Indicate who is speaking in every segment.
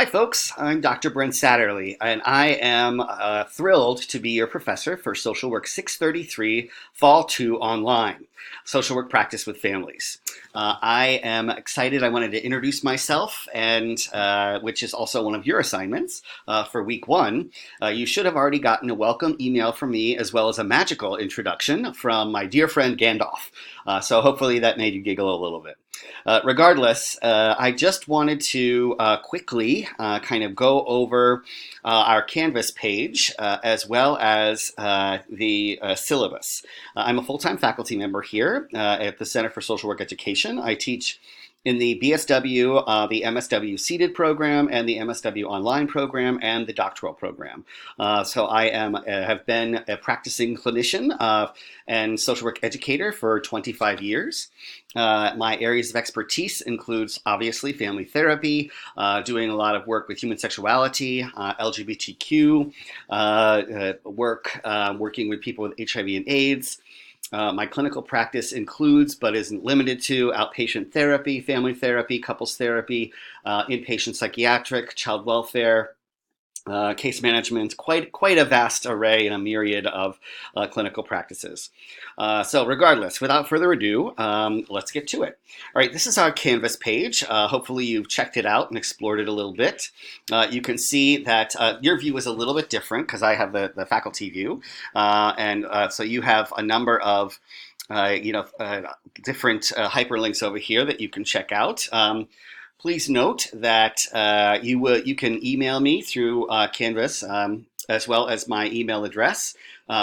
Speaker 1: Hi, folks. I'm Dr. Brent Satterley, and I am thrilled to be your professor for Social Work 633 Fall 2 Online, Social Work Practice with Families. I am excited. I wanted to introduce myself, and which is also one of your assignments for week one. You should have already gotten a welcome email from me, as well as a magical introduction from my dear friend Gandalf. So hopefully that made you giggle a little bit. Regardless, I just wanted to quickly kind of go over our Canvas page as well as the syllabus. I'm a full-time faculty member here at the Center for Social Work Education. I teach in the BSW, the MSW seated program, and the MSW online program, and the doctoral program. So I have been a practicing clinician and social work educator for 25 years. My areas of expertise includes obviously family therapy, doing a lot of work with human sexuality, LGBTQ work, working with people with HIV and AIDS. My clinical practice includes, but isn't limited to, outpatient therapy, family therapy, couples therapy, inpatient psychiatric, child welfare, case management, quite a vast array and a myriad of clinical practices. So regardless, without further ado, let's get to it. All right, this is our Canvas page. Hopefully you've checked it out and explored it a little bit. You can see that your view is a little bit different because I have the faculty view. So you have a number of different hyperlinks over here that you can check out. Please note that you can email me through Canvas as well as my email address,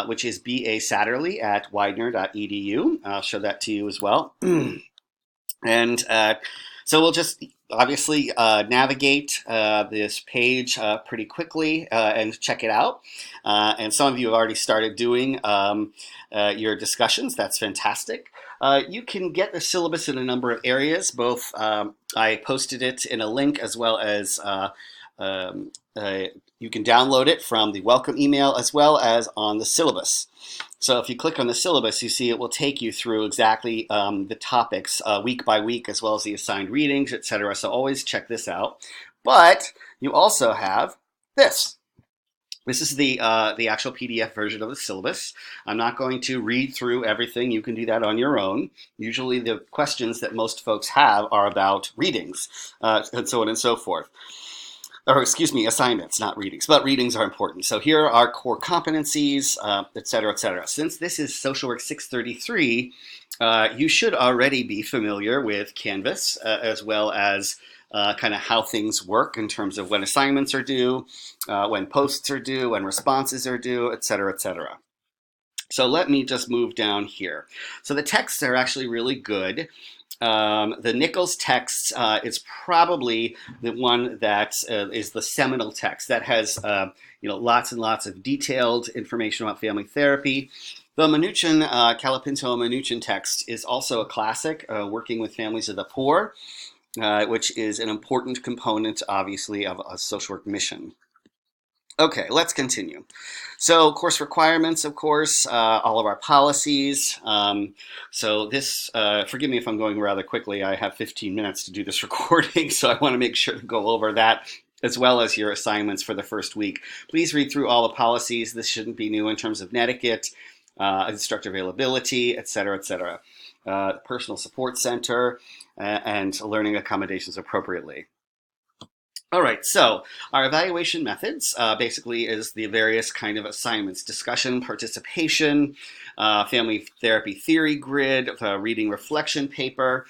Speaker 1: which is basatterley@widener.edu. I'll show that to you as well. And so we'll just obviously navigate this page pretty quickly and check it out. And some of you have already started doing your discussions. That's fantastic. You can get the syllabus in a number of areas. Both I posted it in a link as well as you can download it from the welcome email as well as on the syllabus. So if you click on the syllabus, you see it will take you through exactly the topics week by week, as well as the assigned readings, etc. So always check this out. But you also have this. This is the actual PDF version of the syllabus. I'm not going to read through everything. You can do that on your own. Usually the questions that most folks have are about readings and so on and so forth. Or excuse me, assignments, not readings, but readings are important. So here are core competencies, et cetera, et cetera. Since this is Social Work 633, you should already be familiar with Canvas as well as kind of how things work in terms of when assignments are due, when posts are due, when responses are due, et cetera, et cetera. So let me just move down here. So the texts are actually really good. The Nichols text is probably the one that is the seminal text that has lots and lots of detailed information about family therapy. The Minuchin, Calapinto-Minuchin text is also a classic, working with families of the poor, which is an important component, obviously, of a social work mission. Okay, let's continue. So course requirements, of course, all of our policies. So this, forgive me if I'm going rather quickly. I have 15 minutes to do this recording, so I want to make sure to go over that as well as your assignments for the first week. Please read through all the policies. This shouldn't be new in terms of netiquette, instructor availability, et cetera, et cetera. Personal support center, and learning accommodations appropriately. All right, so our evaluation methods basically is the various kind of assignments: discussion, participation, family therapy theory grid, reading reflection paper,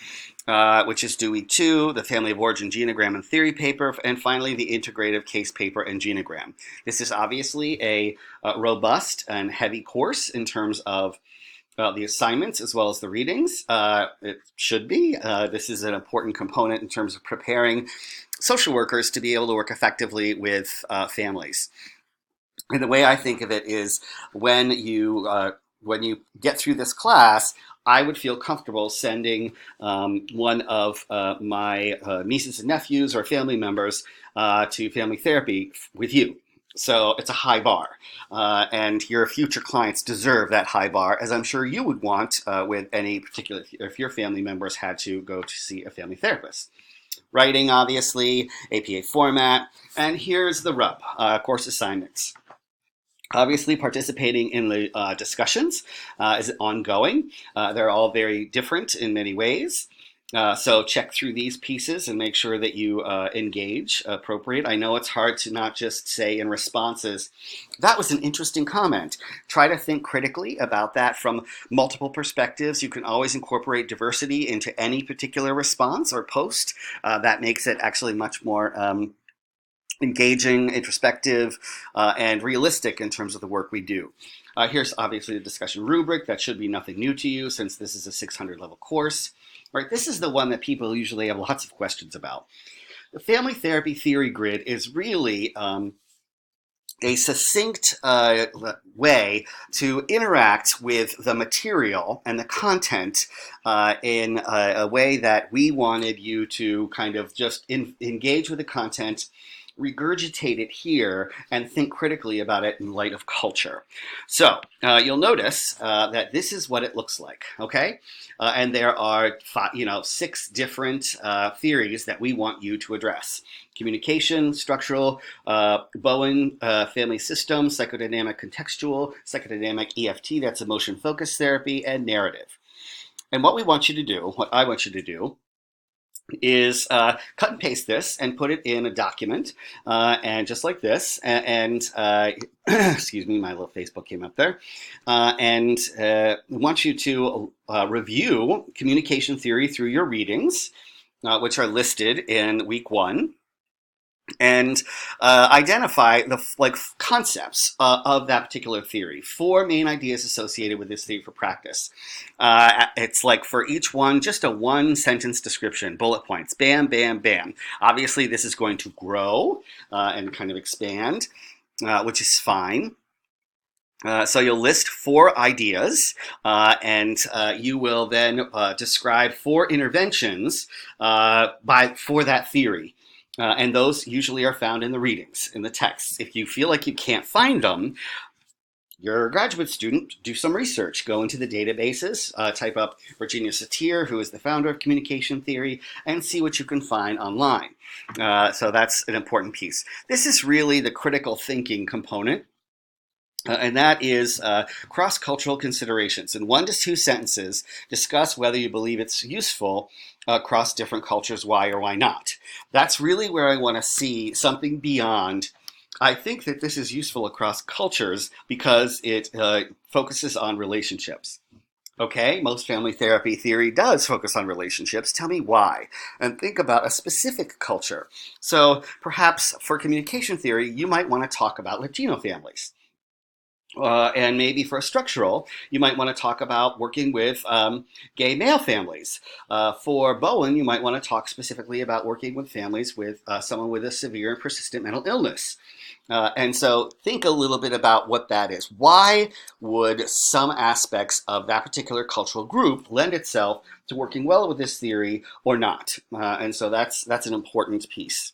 Speaker 1: which is due week 2, the family of origin genogram and theory paper, and finally the integrative case paper and genogram. This is obviously a robust and heavy course in terms of the assignments as well as the readings. It should be. This is an important component in terms of preparing social workers to be able to work effectively with families. And the way I think of it is when you get through this class, I would feel comfortable sending one of my nieces and nephews or family members to family therapy with you. So it's a high bar, and your future clients deserve that high bar, as I'm sure you would want with any particular, if your family members had to go to see a family therapist. Writing, obviously, APA format. And here's the rub, course assignments. Obviously, participating in the discussions is ongoing. They're all very different in many ways. So check through these pieces and make sure that you engage appropriate. I know it's hard to not just say in responses, that was an interesting comment. Try to think critically about that from multiple perspectives. You can always incorporate diversity into any particular response or post. That makes it actually much more engaging, introspective, and realistic in terms of the work we do. Here's obviously the discussion rubric. That should be nothing new to you since this is a 600 level course. Right, this is the one that people usually have lots of questions about. The family therapy theory grid is really a succinct way to interact with the material and the content in a way that we wanted you to kind of just engage with the content, regurgitate it here, and think critically about it in light of culture. So you'll notice that this is what it looks like, okay? And there are 6 different theories that we want you to address. Communication, structural, Bowen family system, psychodynamic contextual, psychodynamic EFT, that's emotion focused therapy, and narrative. And what we want you to do, what I want you to do, is cut and paste this and put it in a document, and just like this, and excuse me, my little Facebook came up there, and we want you to review communication theory through your readings, which are listed in week 1, and identify the concepts of that particular theory. 4 main ideas associated with this theory for practice. It's like for each one, just a 1-sentence description, bullet points, bam, bam, bam. Obviously, this is going to grow and kind of expand, which is fine. So you'll list 4 ideas, and you will then describe 4 interventions for that theory. And those usually are found in the readings, in the texts. If you feel like you can't find them, you're a graduate student, do some research. Go into the databases, type up Virginia Satir, who is the founder of communication theory, and see what you can find online. So that's an important piece. This is really the critical thinking component. And that is cross-cultural considerations. In 1 to 2 sentences, discuss whether you believe it's useful across different cultures, why or why not. That's really where I want to see something beyond. I think that this is useful across cultures because it focuses on relationships. Okay, most family therapy theory does focus on relationships. Tell me why. And think about a specific culture. So perhaps for communication theory, you might want to talk about Latino families. And maybe for a structural, you might want to talk about working with gay male families. For Bowen, you might want to talk specifically about working with families with someone with a severe and persistent mental illness. And so think a little bit about what that is. Why would some aspects of that particular cultural group lend itself to working well with this theory or not? And so that's an important piece.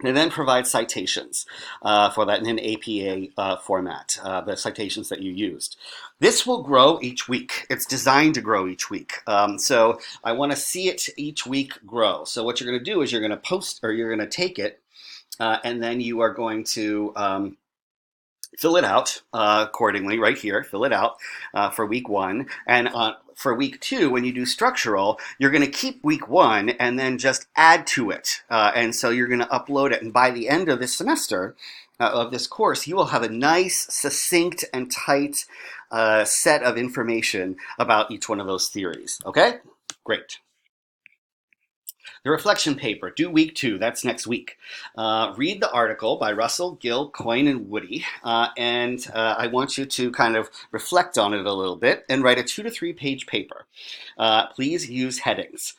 Speaker 1: And then provide citations for that in an APA format, the citations that you used. This will grow each week. It's designed to grow each week. So I want to see it each week grow. So what you're going to do is you're going to post, or you're going to take it, and then you are going to fill it out accordingly right here. Fill it out for week 1. And for week 2, when you do structural, you're going to keep week 1 and then just add to it. And so you're going to upload it. And by the end of this semester, of this course, you will have a nice, succinct, and tight set of information about each one of those theories. Okay? Great. The reflection paper, due week 2, that's next week. Read the article by Russell, Gill, Coyne, and Woody, and I want you to kind of reflect on it a little bit and write a 2 to 3 page paper. Please use headings.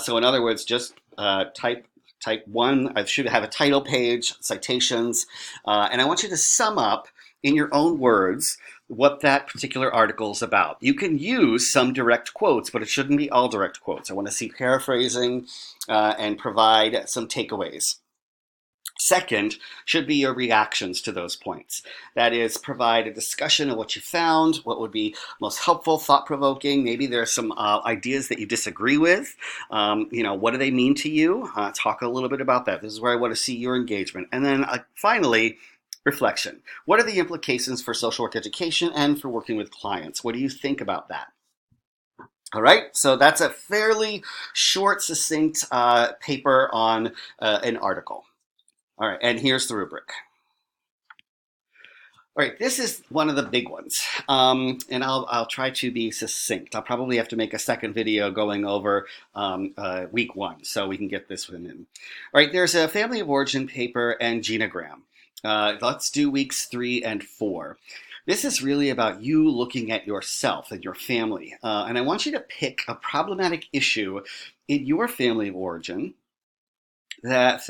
Speaker 1: So in other words, just type 1, I should have a title page, citations, and I want you to sum up in your own words what that particular article is about. You can use some direct quotes, but it shouldn't be all direct quotes. I want to see paraphrasing and provide some takeaways. Second should be your reactions to those points. That is, provide a discussion of what you found, what would be most helpful, thought-provoking. Maybe there are some ideas that you disagree with. What do they mean to you? Talk a little bit about that. This is where I want to see your engagement. And then finally, reflection. What are the implications for social work education and for working with clients? What do you think about that? All right, so that's a fairly short, succinct paper on an article. All right, and here's the rubric. All right, this is one of the big ones, and I'll try to be succinct. I'll probably have to make a second video going over week 1 so we can get this one in. All right, there's a family of origin paper and genogram. Let's do weeks 3 and 4. This is really about you looking at yourself and your family, and I want you to pick a problematic issue in your family of origin that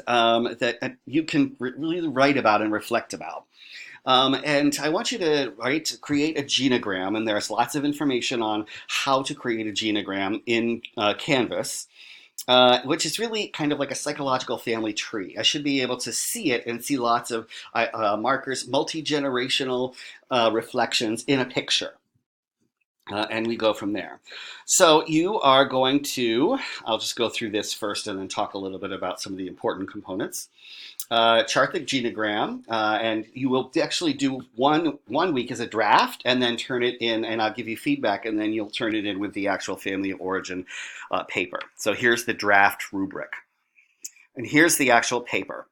Speaker 1: you can really write about and reflect about. And I want you to create a genogram, and there's lots of information on how to create a genogram in Canvas, which is really kind of like a psychological family tree. I should be able to see it and see lots of markers, multi-generational reflections in a picture. And we go from there. So you are going to, I'll just go through this first and then talk a little bit about some of the important components. Chart the genogram, and you will actually do one week as a draft and then turn it in, and I'll give you feedback, and then you'll turn it in with the actual family of origin paper. So here's the draft rubric. And here's the actual paper.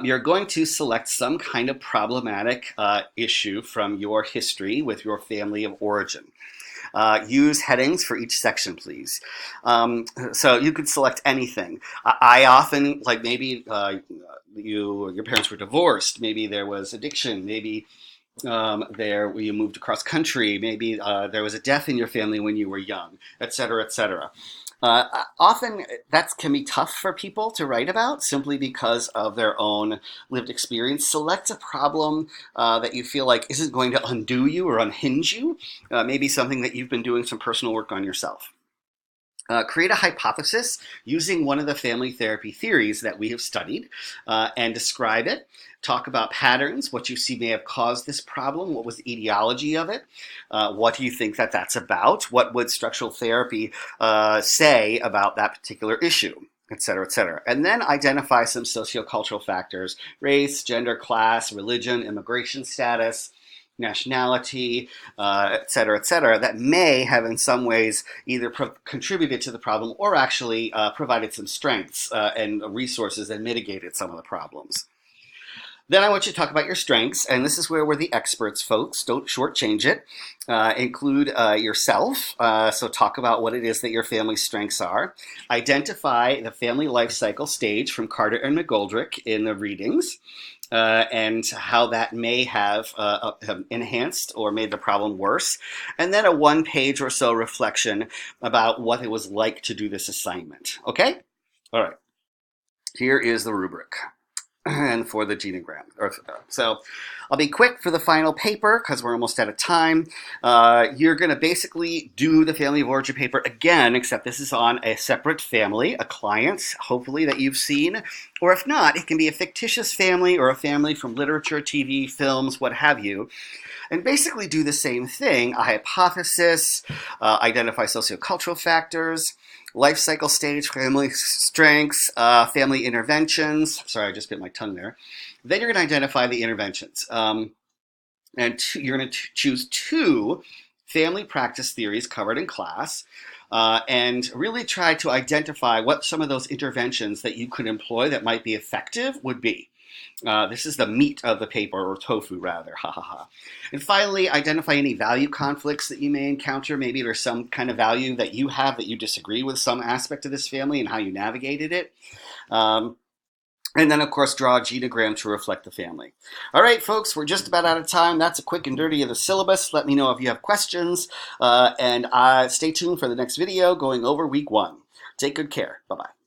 Speaker 1: You're going to select some kind of problematic issue from your history with your family of origin. Use headings for each section, please. So you could select anything. I often, like maybe your parents were divorced, maybe there was addiction, maybe you moved across country, maybe there was a death in your family when you were young, et cetera, et cetera. Often that can be tough for people to write about simply because of their own lived experience. Select a problem that you feel like isn't going to undo you or unhinge you, maybe something that you've been doing some personal work on yourself. Create a hypothesis using one of the family therapy theories that we have studied and describe it. Talk about patterns, what you see may have caused this problem, what was the etiology of it, what do you think that that's about, what would structural therapy say about that particular issue, et cetera, et cetera. And then identify some sociocultural factors: race, gender, class, religion, immigration status, nationality, et cetera, that may have in some ways either contributed to the problem or actually provided some strengths and resources and mitigated some of the problems. Then I want you to talk about your strengths, and this is where we're the experts, folks. Don't shortchange it. Include yourself, so talk about what it is that your family's strengths are. Identify the family life cycle stage from Carter and McGoldrick in the readings, and how that may have enhanced or made the problem worse. And then a 1-page or so reflection about what it was like to do this assignment. Okay? All right. Here is the rubric. And for the genogram. So I'll be quick for the final paper because we're almost out of time. You're going to basically do the family of origin paper again, except this is on a separate family, a client, hopefully, that you've seen. Or if not, it can be a fictitious family or a family from literature, TV, films, what have you. And basically do the same thing: a hypothesis, identify sociocultural factors, life cycle stage, family strengths, family interventions. Sorry, I just bit my tongue there. Then you're going to identify the interventions. And you're going to choose 2 family practice theories covered in class, and really try to identify what some of those interventions that you could employ that might be effective would be. This is the meat of the paper, or tofu rather, ha ha ha. And finally, identify any value conflicts that you may encounter. Maybe there's some kind of value that you have that you disagree with some aspect of this family and how you navigated it. And then, of course, draw a genogram to reflect the family. All right, folks, we're just about out of time. That's a quick and dirty of the syllabus. Let me know if you have questions, and stay tuned for the next video going over week 1. Take good care. Bye-bye.